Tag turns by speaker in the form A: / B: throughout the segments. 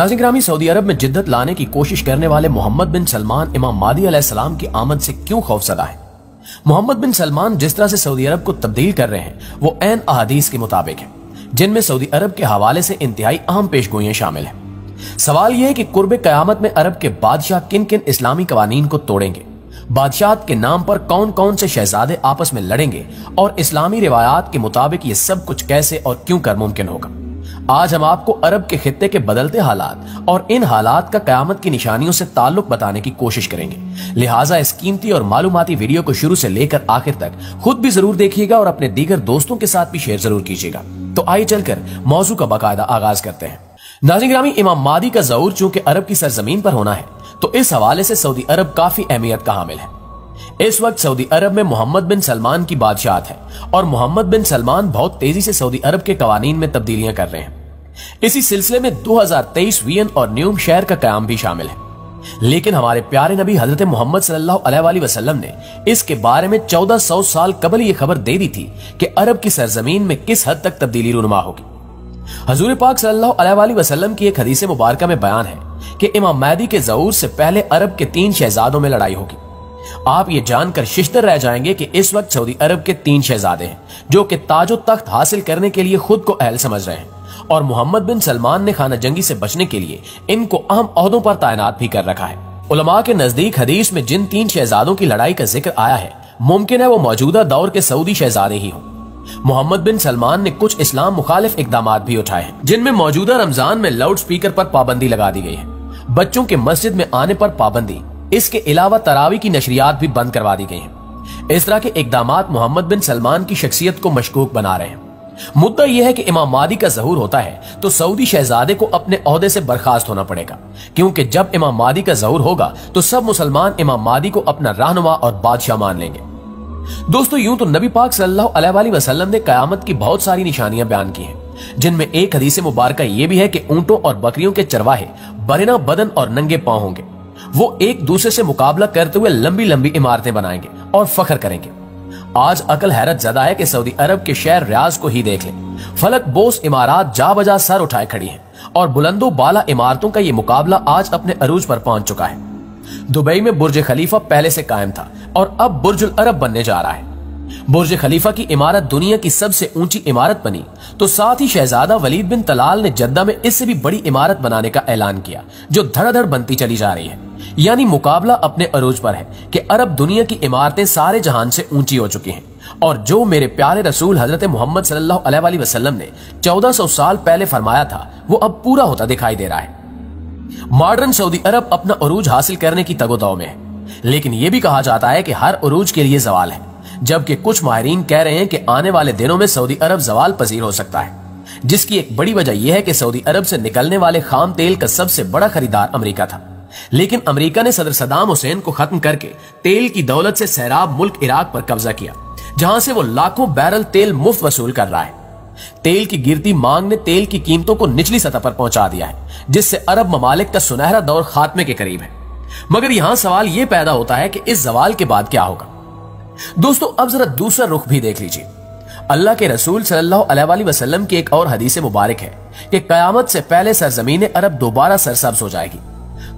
A: नाज़रीन गिरामी, सऊदी अरब में जिद्दत लाने की कोशिश करने वाले मोहम्मद बिन सलमान इमाम मादी अलैहिस्सलाम की आमद से क्यों खौफज़दा है? मोहम्मद बिन सलमान जिस तरह से सऊदी अरब को तब्दील कर रहे हैं वो ऐन अहादीस के मुताबिक है, जिनमें सऊदी अरब के हवाले से इंतहाई अहम पेशगोइयां शामिल हैं। सवाल यह है कि कुर्ब कयामत में अरब के बादशाह किन किन इस्लामी कवानीन को तोड़ेंगे, बादशाहत के नाम पर कौन कौन से शहजादे आपस में लड़ेंगे और इस्लामी रिवायात के मुताबिक ये सब कुछ कैसे और क्यों कर मुमकिन होगा। आज हम आपको अरब के खित्ते के बदलते हालात और इन हालात का कयामत की निशानियों से ताल्लुक बताने की कोशिश करेंगे। लिहाजा इस कीमती और मालूमाती वीडियो को शुरू से लेकर आखिर तक खुद भी जरूर देखिएगा और अपने दीगर दोस्तों के साथ भी शेयर जरूर कीजिएगा। तो आइए चलकर मौजू का बाकायदा आगाज करते हैं। नाज़रीन गिरामी, इमाम मादी का ज़हूर चूंकि अरब की सरजमीन पर होना है तो इस हवाले से सऊदी अरब काफी अहमियत का हामिल है। इस वक्त सऊदी अरब में मोहम्मद बिन सलमान की बादशाहत है और मोहम्मद बिन सलमान बहुत तेजी से सऊदी अरब के कवानीन में तब्दीलियां कर रहे हैं। इसी सिलसिले में 2023 वियन और न्यूम शहर का कयाम भी शामिल है। लेकिन हमारे प्यारे नबी हजरत मोहम्मद सल्लल्लाहु अलैहि वसल्लम ने इसके बारे में 1400 साल कबल ये खबर दे दी थी कि अरब की सरजमीन में किस हद तक तब्दीली रुनुमा होगी। हजूर पाक सल्लल्लाहु अलैहि वसल्लम की एक हदीस मुबारका में बयान है कि इमाम महदी के ज़हूर से पहले अरब के 3 शहजादों में लड़ाई होगी। आप ये जानकर शिश्तर रह जाएंगे कि इस वक्त सऊदी अरब के 3 शहजादे हैं जो कि ताजो तख्त हासिल करने के लिए खुद को अहल समझ रहे हैं और मोहम्मद बिन सलमान ने खाना जंगी से बचने के लिए इनको अहम ओहदों पर तैनात भी कर रखा है। उलमा के नजदीक हदीस में जिन 3 शहजादों की लड़ाई का जिक्र आया है, मुमकिन है वो मौजूदा दौर के सऊदी शहजादे ही हों। मोहम्मद बिन सलमान ने कुछ इस्लाम मुखालिफ इकदाम भी उठाए हैं, जिनमें मौजूदा रमजान में लाउड स्पीकर पर पाबंदी लगा दी गई है, बच्चों के मस्जिद में आने पर पाबंदी, इसके अलावा तरावी की नशरियात भी बंद करवा दी गई हैं। इस तरह के इकदामात मोहम्मद बिन सलमान की शख्सियत को मशकूक बना रहे हैं। मुद्दा यह है कि इमाम मादी का ज़हूर होता है तो सऊदी शहजादे को अपने ओहदे से बर्खास्त होना पड़ेगा, क्योंकि जब इमाम मादी का ज़हूर होगा तो सब मुसलमान इमाम मादी को अपना रहनुमा और बादशाह मान लेंगे। दोस्तों, यूं तो नबी पाक सल्लल्लाहु अलैहि वसल्लम ने कयामत की बहुत सारी निशानियां बयान की हैं, जिनमें एक हदीस मुबारका यह भी है कि ऊंटों और बकरियों के चरवाहे बरिना बदन और नंगे पांव होंगे। वो एक दूसरे से मुकाबला करते हुए लंबी लंबी इमारतें बनाएंगे और फख्र करेंगे। आज अकल हैरत ज़दा है कि सऊदी अरब के शहर रियाज को ही देख लें। फलक बोस इमारत जा बजा सर उठाए खड़ी हैं और बुलंदो बाला इमारतों का ये मुकाबला आज अपने अरूज पर पहुंच चुका है। दुबई में बुर्ज खलीफा पहले से कायम था और अब बुर्जुल अरब बनने जा रहा है। बुर्ज खलीफा की इमारत दुनिया की सबसे ऊंची इमारत बनी तो साथ ही शहजादा वलीद बिन तलाल ने जद्दा में इससे भी बड़ी इमारत बनाने का ऐलान किया, जो धड़ाधड़ बनती चली जा रही है। यानी मुकाबला अपने अरूज पर है कि अरब दुनिया की इमारतें सारे जहान से ऊंची हो चुकी हैं और जो मेरे प्यारे रसूल हजरत मोहम्मद सल्लल्लाहु अलैहि वसल्लम ने 1400 साल पहले फरमाया था वो अब पूरा होता दिखाई दे रहा है। मॉडर्न सऊदी अरब अपना अरूज हासिल करने की तगोदौ में है, लेकिन यह भी कहा जाता है कि हर अरूज के लिए जवाल है, जबकि कुछ माहिरीन कह रहे हैं कि आने वाले दिनों में सऊदी अरब जवाल पजीर हो सकता है, जिसकी एक बड़ी वजह यह है कि सऊदी अरब से निकलने वाले खाम तेल का सबसे बड़ा खरीदार अमेरिका था, लेकिन अमेरिका ने सदर सदाम हुसैन को खत्म करके तेल की दौलत से सैराब मुल्क इराक पर कब्जा किया, जहां से वो लाखों बैरल तेल मुफ्त वसूल कर रहा है। तेल की गिरती मांग ने तेल की कीमतों को निचली सतह पर पहुंचा दिया है, जिससे अरब ममालिक का सुनहरा दौर खात्मे के करीब है। मगर यहां सवाल यह पैदा होता है कि इस जवाल के बाद क्या होगा। दोस्तों, अब जरा दूसरा रुख भी देख लीजिए। अल्लाह के रसूल सल्लल्लाहु अलैहि वसल्लम की एक और हदीस मुबारक है कि कयामत से पहले सरजमीन अरब दोबारा सरसब्ज हो जाएगी।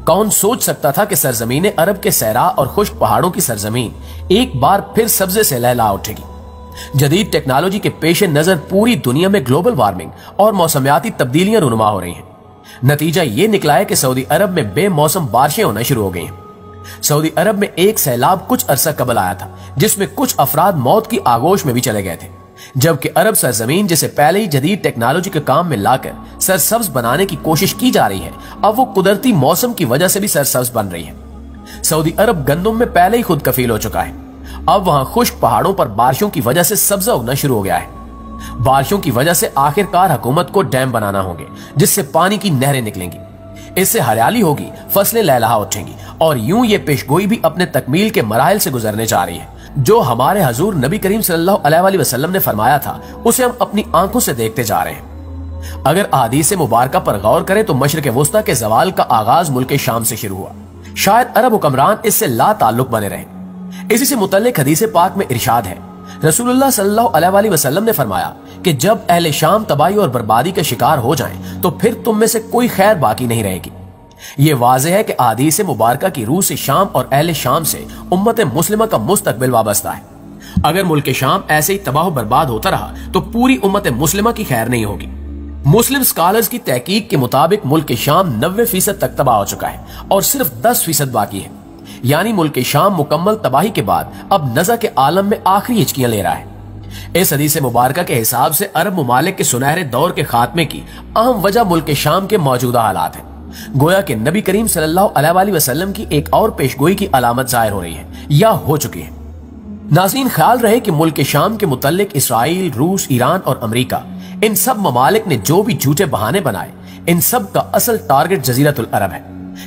A: कौन सोच सकता था कि सरजमीन अरब के सहरा और खुश्क पहाड़ों की सरजमीन एक बार फिर सब्जे से लहला उठेगी। जदीद टेक्नोलॉजी के पेश नजर पूरी दुनिया में ग्लोबल वार्मिंग और मौसमियाती तब्दीलियां रुनुमा हो रही हैं। नतीजा ये निकला है कि सऊदी अरब में बेमौसम बारिशें होना शुरू हो गई हैं। सऊदी अरब में एक सैलाब कुछ अरसा कबल आया था, जिसमें कुछ अफराद मौत की आगोश में भी चले गए थे, जबकि अरब सरजमीन जिसे पहले ही जदीद टेक्नोलॉजी के काम में लाकर सरसब्ज बनाने की कोशिश की जा रही है, अब वो कुदरती मौसम की वजह से भी सरसब्ज बन रही है। सऊदी अरब गंदम में पहले ही खुद कफील हो चुका है। अब वहां खुश्क पहाड़ों पर बारिशों की वजह से सब्जा उगना शुरू हो गया है। बारिशों की वजह से आखिरकार हुकूमत को डैम बनाना होंगे, जिससे पानी की नहरें निकलेंगी। इससे हरियाली होगी, फसलें लहलहा उठेंगी और यूं ये पेशगोई भी अपने तकमील के मराहिल से गुजरने जा रही है। जो हमारे हजूर नबी करीम सल्लल्लाहु अलैहि वसल्लम ने फरमाया था, उसे हम अपनी आंखों से देखते जा रहे हैं। अगर अहादीस मुबारका पर गौर करें तो मशरिक वुस्ता के जवाल का आगाज मुल्क शाम से शुरू हुआ। शायद अरब हुक्मरान इससे ला ताल्लुक बने रहे। इसी से मुतल्लिक हदीस पाक में इरशाद है, रसूलुल्लाह सल्लल्लाहु अलैहि वसल्लम ने फरमाया कि जब अहले शाम तबाही और बर्बादी के शिकार हो जाएं, तो फिर तुम में से कोई खैर बाकी नहीं रहेगी। ये वाज़ेह है कि अहादीस मुबारका की रूह से शाम और अहले शाम से उम्मत मुस्लिमा का मुस्तकबिल वाबस्ता है। अगर मुल्क शाम ऐसे ही तबाह बर्बाद होता रहा तो पूरी उम्मत मुस्लिमा की खैर नहीं होगी। मुस्लिम स्कॉलर्स की तहकीक के मुताबिक मुल्क शाम 90% तक तबाह हो चुका है और सिर्फ 10% बाकी है। यानी मुल्क शाम मुकम्मल तबाही के बाद अब नज़ा के आलम में आखिरी हिचकियां ले रहा है। इस हदीस मुबारका के हिसाब से अरब ममालिक के सुनहरे दौर के खात्मे की अहम वजह मुल्क शाम के मौजूदा हालात है। गोया कि नबी करीम सल्लल्लाहु अलैहि वसल्लम की एक और पेशगोई की अलामत जाहिर हो रही है या हो चुकी है। नाज़रीन, ख्याल रहे कि मुल्क शाम के मुतल्लिक इसराइल, रूस, ईरान और अमेरिका, इन सब ममालिक ने जो भी झूठे बहाने बनाए, इन सब का असल टारगेट जजीरतुल अरब है,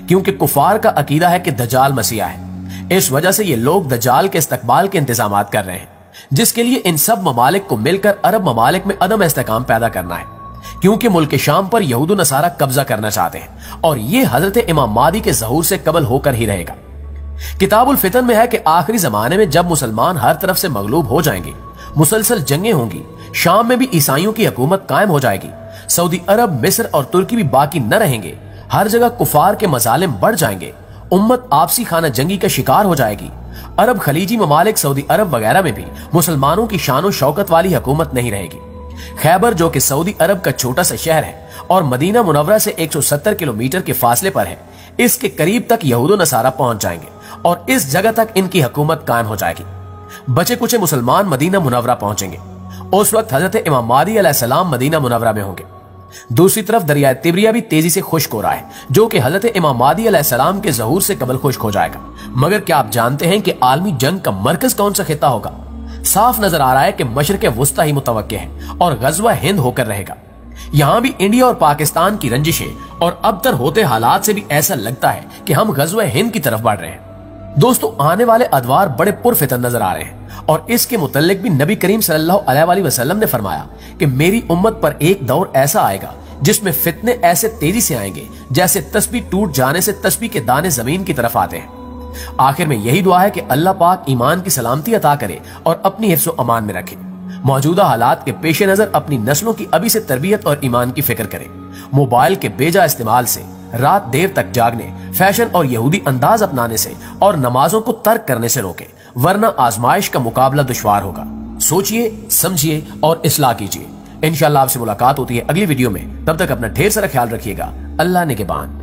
A: क्योंकि कुफार का अकीदा है कि दज्जाल मसीहा है। इस वजह से ये लोग दज्जाल के इस्तकबाल के इंतजाम कर रहे हैं, जिसके लिए इन सब ममालिक को मिलकर अरब ममालिक में अदम इस्तेकाम पैदा करना है, क्योंकि मुल्क शाम पर यहूद नसारा कब्जा करना चाहते हैं और ये हजरत इमाम मादी के ज़हूर से कबल होकर ही रहेगा। किताबुल फितन में है कि आखिरी जमाने में जब मुसलमान हर तरफ से मगलूब हो जाएंगे, मुसलसल जंगें होंगी, शाम में भी ईसाइयों की हुकूमत कायम हो जाएगी, सऊदी अरब, मिस्र और तुर्की भी बाकी न रहेंगे, हर जगह कुफार के मजालिम बढ़ जाएंगे, उम्मत आपसी खाना जंगी का शिकार हो जाएगी। अरब खलीजी ममालिक, सऊदी अरब वगैरह में भी मुसलमानों की शान शौकत वाली हुकूमत नहीं रहेगी। खैबर, जो कि सऊदी अरब का छोटा सा शहर है और मदीना मुनव्वरा से 170 किलोमीटर के फासले पर है, इसके करीब तक यहूद नसारा पहुंच जाएंगे और इस जगह तक इनकी हुकूमत कायम हो जाएगी। बचे कुछ मुसलमान मदीना मुनव्वरा पहुंचेंगे। उस वक्त हजरत इमाम मादी अलैहिस्सलाम मदीना मुनव्वरा में होंगे। दूसरी तरफ दरिया तिब्रिया भी तेजी से खुश्क हो रहा है, जो कि हजरत इमाम मादी अलैहिस्सलाम के ज़हूर से कबल खुश्क हो जाएगा। मगर क्या आप जानते हैं कि आलमी जंग का मरकज कौन सा खिता होगा? साफ नजर आ रहा है कि मशरिक़ वुस्ता ही मुतवक्के है और गज़वा हिंद होकर रहेगा। यहाँ भी इंडिया और पाकिस्तान की रंजिशें और अबतर होते हालात से भी ऐसा लगता है कि हम गज़वा हिंद की तरफ बढ़ रहे हैं। दोस्तों, आने वाले अदवार बड़े पुरफितन नजर आ रहे हैं और इसके मुतल्लिक भी नबी करीम सल्लल्लाहु अलैहि वसल्लम ने फरमाया कि मेरी उम्मत पर एक दौर ऐसा आएगा जिसमें फितने ऐसे तेजी से आएंगे जैसे तस्बीह टूट जाने से तस्बीह के दाने जमीन की तरफ आते हैं। आखिर में यही दुआ है कि अल्लाह पाक ईमान की सलामती अता करे और अपनी हिफ्ज़ व अमान में रखे। मौजूदा हालात के पेश नजर अपनी नस्लों की अभी से तरबियत और ईमान की फिक्र करें। मोबाइल के बेजा इस्तेमाल से, रात देर तक जागने, फैशन और यहूदी अंदाज अपनाने से और नमाजों को तर्क करने से रोके, वरना आजमाइश का मुकाबला दुश्वार होगा। सोचिए, समझिए और इस्लाह कीजिए। इंशाअल्लाह आपसे मुलाकात होती है अगली वीडियो में। तब तक अपना ढेर सारा ख्याल रखिएगा। अल्लाह निगहबान।